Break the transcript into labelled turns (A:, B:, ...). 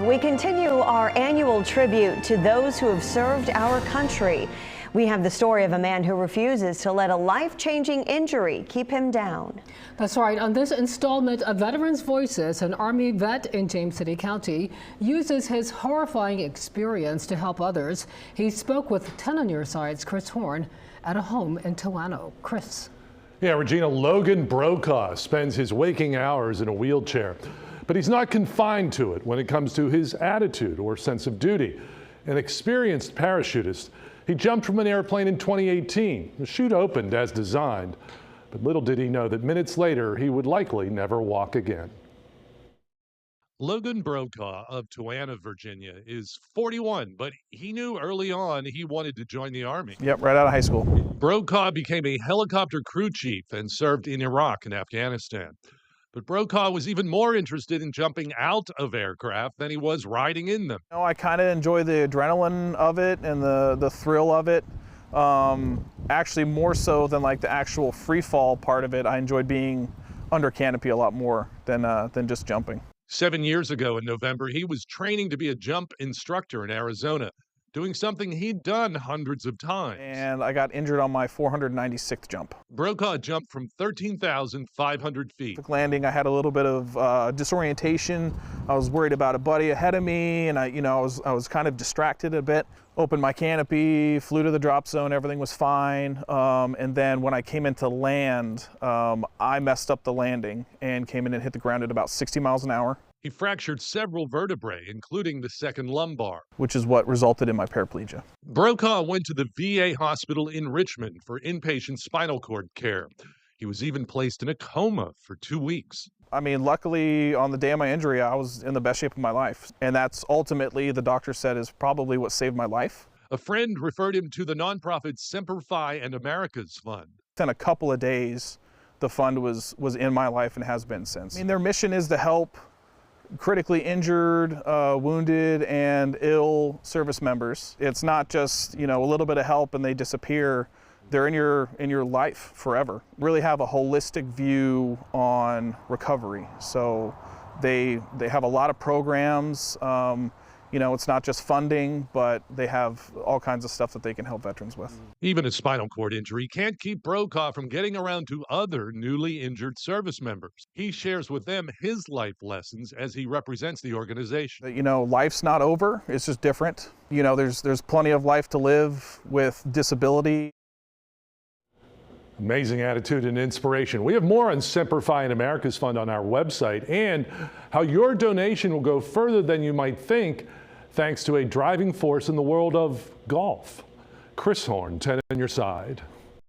A: We continue our annual tribute to those who have served our country. We have the story of a man who refuses to let a life-changing injury keep him down.
B: That's right. On this installment of Veterans Voices, an Army vet in James City County uses his horrifying experience to help others. He spoke with 10 on Your Side's Chris Horne at a home in Toano. Chris.
C: Yeah, Regina, Logan Brokaw spends his waking hours in a wheelchair, but he's not confined to it when it comes to his attitude or sense of duty. An experienced parachutist, he jumped from an airplane in 2018. The chute opened as designed, but little did he know that minutes later he would likely never walk again. Logan Brokaw of Toano, Virginia is 41, but he knew early on he wanted to join the Army.
D: Yep, right out of high school.
C: Brokaw became a helicopter crew chief and served in Iraq and Afghanistan. But Brokaw was even more interested in jumping out of aircraft than he was riding in them.
D: I kind of enjoy the adrenaline of it and the thrill of it. Actually, more so than like the actual free fall part of it. I enjoyed being under canopy a lot more than just jumping.
C: 7 years ago in November, he was training to be a jump instructor in Arizona, doing something he'd done hundreds of times.
D: And I got injured on my 496th jump.
C: Brokaw jumped from 13,500 feet.
D: Landing, I had a little bit of disorientation. I was worried about a buddy ahead of me, and I was kind of distracted a bit. Opened my canopy, flew to the drop zone, everything was fine. And then when I came into land, I messed up the landing and came in and hit the ground at about 60 miles an hour.
C: He fractured several vertebrae, including the second lumbar,
D: which is what resulted in my paraplegia.
C: Brokaw went to the VA hospital in Richmond for inpatient spinal cord care. He was even placed in a coma for 2 weeks.
D: I mean, luckily on the day of my injury, I was in the best shape of my life. And that's ultimately, the doctor said, is probably what saved my life.
C: A friend referred him to the nonprofit Semper Fi and America's Fund.
D: Within a couple of days, the fund was in my life and has been since. I mean, their mission is to help critically injured, wounded, and ill service members. It's not just, a little bit of help and they disappear. They're in your life forever. Really have a holistic view on recovery. So they have a lot of programs. It's not just funding, but they have all kinds of stuff that they can help veterans with.
C: Even a spinal cord injury can't keep Brokaw from getting around to other newly injured service members. He shares with them his life lessons as he represents the organization.
D: Life's not over, it's just different. There's plenty of life to live with disability.
C: Amazing attitude and inspiration. We have more on Semper Fi and America's Fund on our website, and how your donation will go further than you might think, thanks to a driving force in the world of golf. Chris Horne, 10 on Your Side.